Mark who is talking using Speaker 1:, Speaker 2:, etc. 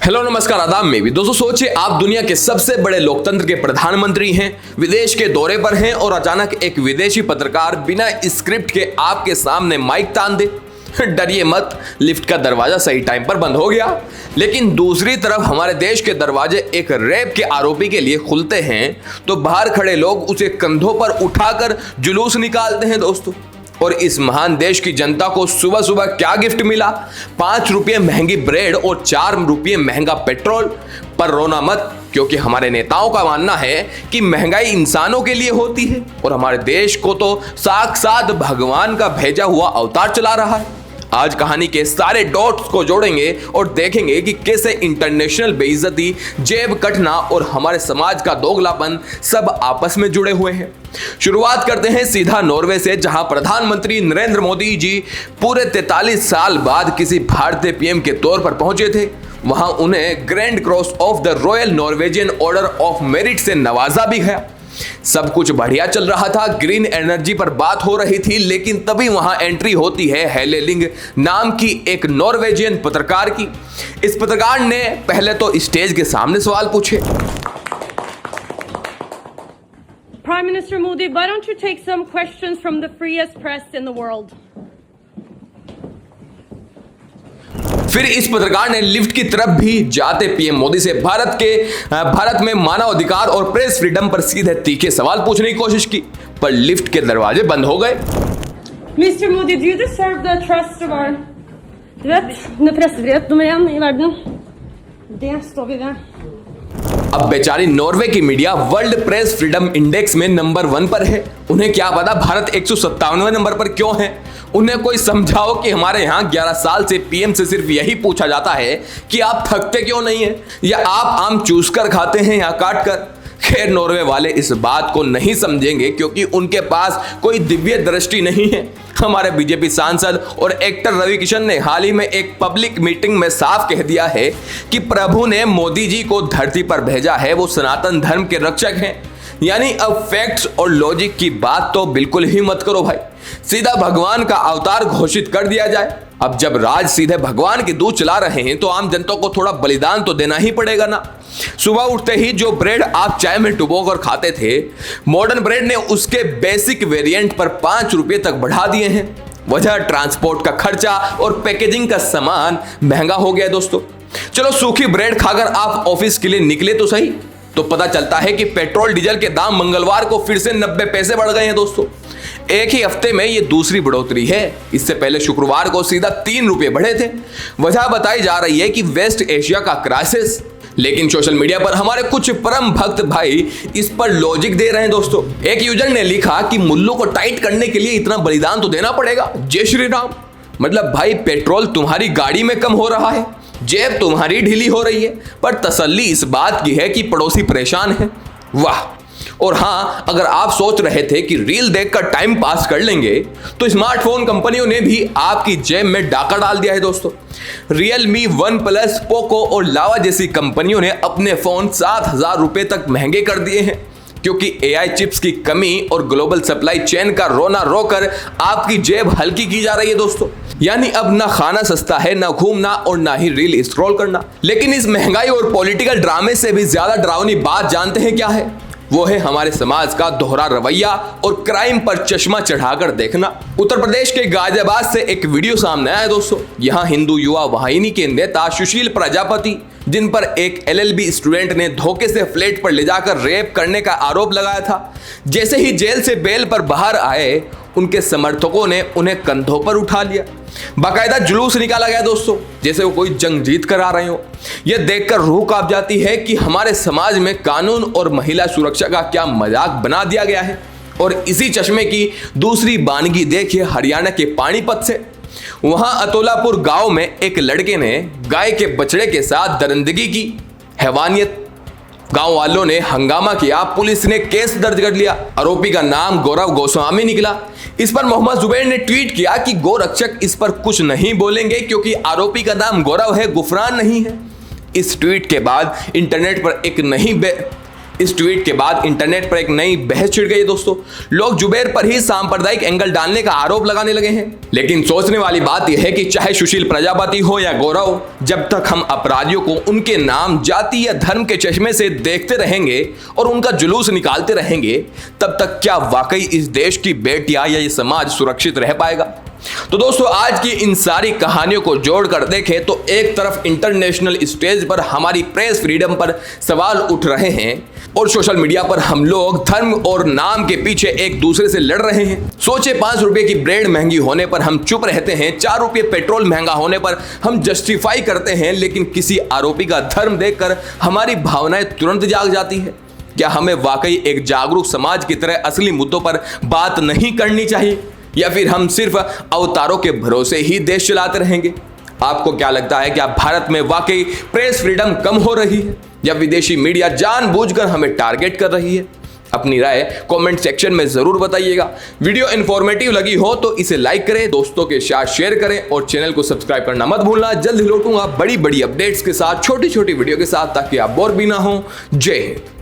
Speaker 1: Hello नमस्कार आदाब में भी दोस्तों, सोचिए आप दुनिया के सबसे बड़े लोकतंत्र के प्रधानमंत्री हैं, विदेश के दौरे पर हैं और अचानक एक विदेशी पत्रकार बिना स्क्रिप्ट के आपके सामने माइक तान दे। डरिए मत, लिफ्ट का दरवाजा सही टाइम पर बंद हो गया। लेकिन दूसरी तरफ हमारे देश के दरवाजे एक रेप के आरोपी के लिए खुलते हैं तो बाहर खड़े लोग उसे कंधों पर उठाकर जुलूस निकालते हैं दोस्तों। और इस महान देश की जनता को सुबह सुबह क्या गिफ्ट मिला? 5 रुपये महंगी ब्रेड और 4 रुपये महंगा पेट्रोल। पर रोना मत, क्योंकि हमारे नेताओं का मानना है कि महंगाई इंसानों के लिए होती है और हमारे देश को तो साक्षात भगवान का भेजा हुआ अवतार चला रहा है। आज कहानी के सारे डॉट्स को जोड़ेंगे और देखेंगे कि कैसे इंटरनेशनल बेइज्जती, जेब कटना और हमारे समाज का दोगलापन सब आपस में जुड़े हुए हैं। शुरुआत करते हैं सीधा नॉर्वे से, जहां प्रधानमंत्री नरेंद्र मोदी जी पूरे 43 साल बाद किसी भारतीय पीएम के तौर पर पहुंचे थे। वहां उन्हें grand cross of the royal Norwegian order of merit से नवाजा भी गया। सब कुछ बढ़िया चल रहा था, ग्रीन एनर्जी पर बात हो रही थी, लेकिन तभी वहां एंट्री होती है हेले लिंग नाम की एक नॉर्वेजियन पत्रकार की। इस पत्रकार ने पहले तो स्टेज के सामने सवाल पूछे।
Speaker 2: Prime Minister Modi, why don't you take some questions from the freest press in the world?
Speaker 1: फिर इस पत्रकार ने लिफ्ट की तरफ भी जाते पीएम मोदी से भारत में मानव अधिकार और प्रेस फ्रीडम पर सीधे तीखे सवाल पूछने की कोशिश की, पर लिफ्ट के दरवाजे बंद हो गए।
Speaker 2: Mr. Modi, do you deserve the trust of our... Du vet, när pressfrihet nummer 1 i världen. Det står vi ved.
Speaker 1: अब बेचारी नॉर्वे की media world press freedom index में नंबर 1 पर है। उन्हें क्या पता भारत 157वें नंबर पर क्यों है। उन्हें कोई समझाओ कि हमारे यहाँ 11 साल से पीएम से सिर्फ यही पूछा जाता है कि आप थकते क्यों नहीं है, या आप आम चूस कर खाते हैं या काट कर। खैर, नॉर्वे वाले इस बात को नहीं समझेंगे क्योंकि उनके पास कोई दिव्य दृष्टि नहीं है। हमारे बीजेपी सांसद और एक्टर रवि किशन ने हाल ही में एक पब्लिक मीटिंग में साफ कह दिया है कि प्रभु ने मोदी जी को धरती पर भेजा है, वो सनातन धर्म के रक्षक हैं। यानी अब फैक्ट्स और लॉजिक की बात तो बिल्कुल ही मत करो भाई, सीधा भगवान का अवतार घोषित कर दिया जाए। अब जब राज सीधे भगवान के दूध चला रहे हैं तो आम जनता को थोड़ा बलिदान तो देना ही पड़ेगा ना। सुबह उठते ही जो ब्रेड आप चाय में डुबोकर खाते थे, मॉडर्न ब्रेड ने उसके बेसिक वेरिएंट पर 5 रुपये तक बढ़ा दिए हैं। वजह ट्रांसपोर्ट का खर्चा और पैकेजिंग का सामान महंगा हो गया दोस्तों। चलो, सूखी ब्रेड खाकर आप ऑफिस के लिए निकले तो सही, तो पता चलता है कि पेट्रोल डीजल के दाम मंगलवार को फिर से 90 पैसे बढ़ गए हैं दोस्तों। एक ही हफ्ते में ये दूसरी बढ़ोतरी है। इससे पहले शुक्रवार को सीधा 3 रुपये बढ़े थे। वजह बताई जा रही है कि वेस्ट एशिया का क्राइसिस। लेकिन सोशल मीडिया पर हमारे कुछ परम भक्त भाई इस पर लॉजिक दे रहे हैं दोस्तों। एक यूजर ने लिखा कि मुल्लों को टाइट करने के लिए इतना बलिदान तो देना पड़ेगा। जय श्री राम। मतलब भाई, पेट्रोल तुम्हारी गाड़ी में कम हो रहा है, जेब तुम्हारी ढीली हो रही है, पर तसल्ली इस बात की है कि पड़ोसी परेशान है। वाह। और हाँ, अगर आप सोच रहे थे कि रील देखकर टाइम पास कर लेंगे, तो स्मार्टफोन कंपनियों ने भी आपकी जेब में डाका डाल दिया है दोस्तों। रियलमी, वन प्लस, पोको और लावा जैसी कंपनियों ने अपने फोन 7,000 रुपए तक महंगे कर दिए हैं, क्योंकि एआई चिप्स की कमी और ग्लोबल सप्लाई चेन का रोना रोकर आपकी जेब हल्की की जा रही है दोस्तों। यानी अब ना खाना सस्ता है, ना घूमना और ना ही रील स्क्रॉल करना। लेकिन इस महंगाई और पॉलिटिकल ड्रामे से भी ज्यादा डरावनी बात जानते हैं क्या है? वो है हमारे समाज का दोहरा रवैया और क्राइम पर चश्मा चढ़ाकर देखना। उत्तर प्रदेश के गाजियाबाद से एक वीडियो सामने आया दोस्तों। यहाँ हिंदू युवा वाहिनी के नेता सुशील प्रजापति, जिन पर एक एलएलबी स्टूडेंट ने धोखे से फ्लैट पर ले जाकर रेप करने का आरोप लगाया था, जैसे ही जेल से बेल पर बाहर आए, उनके समर्थकों ने उन्हें कंधों पर उठा लिया। बाकायदा जुलूस निकाला गया दोस्तों, जैसे वो कोई जंग जीत कर आ रहे हो। यह देखकर रूह कांप जाती है कि हमारे समाज में कानून और महिला सुरक्षा का क्या मजाक बना दिया गया है। और इसी चश्मे की दूसरी बानगी देखिए हरियाणा के पानीपत से। वहां अतोलापुर गांव में एक लड़के ने गाय के बछड़े के साथ दरिंदगी की। हैवानियत। गांव वालों ने हंगामा किया, पुलिस ने केस दर्ज कर लिया। आरोपी का नाम गौरव गोस्वामी निकला। इस पर मोहम्मद जुबैर ने ट्वीट किया कि गोरक्षक इस पर कुछ नहीं बोलेंगे क्योंकि आरोपी का नाम गौरव है, गुफरान नहीं है। इस ट्वीट के बाद इंटरनेट पर इस ट्वीट के बाद इंटरनेट पर एक नई बहस छिड़ गई है दोस्तों। लोग जुबैर पर ही सांप्रदायिक एंगल डालने का आरोप लगाने लगे हैं। लेकिन सोचने वाली बात यह है कि चाहे सुशील प्रजापति हो या गौरव, जब तक हम अपराधियों को उनके नाम, जाति या धर्म के चश्मे से देखते रहेंगे और उनका जुलूस निकालते रहेंगे, तब तक क्या वाकई इस देश की बेटियां या ये समाज सुरक्षित रह पाएगा? तो दोस्तों, आज की इन सारी कहानियों को जोड़कर देखें तो एक तरफ इंटरनेशनल स्टेज पर हमारी प्रेस फ्रीडम पर सवाल उठ रहे हैं और सोशल मीडिया पर हम लोग धर्म और नाम के पीछे एक दूसरे से लड़ रहे हैं। सोचे 5 रुपए की ब्रेड महंगी होने पर हम चुप रहते हैं, 4 रुपए पेट्रोल महंगा होने पर हम जस्टिफाई करते हैं, लेकिन किसी आरोपी का धर्म देखकर हमारी भावनाएं तुरंत जाग जाती है। क्या हमें वाकई एक जागरूक समाज की तरह असली मुद्दों पर बात नहीं करनी चाहिए, या फिर हम सिर्फ अवतारों के भरोसे ही देश चलाते रहेंगे? आपको क्या लगता है, क्या भारत में वाकई प्रेस फ्रीडम कम हो रही है या विदेशी मीडिया जानबूझकर हमें टारगेट कर रही है? अपनी राय कमेंट सेक्शन में जरूर बताइएगा। वीडियो इंफॉर्मेटिव लगी हो तो इसे लाइक करें, दोस्तों के साथ शेयर करें और चैनल को सब्सक्राइब करना मत भूलना। जल्द लौटूंगा बड़ी बड़ी अपडेट्स के साथ, छोटी छोटी वीडियो के साथ, ताकि आप बोर भी ना हो। जय हिंद।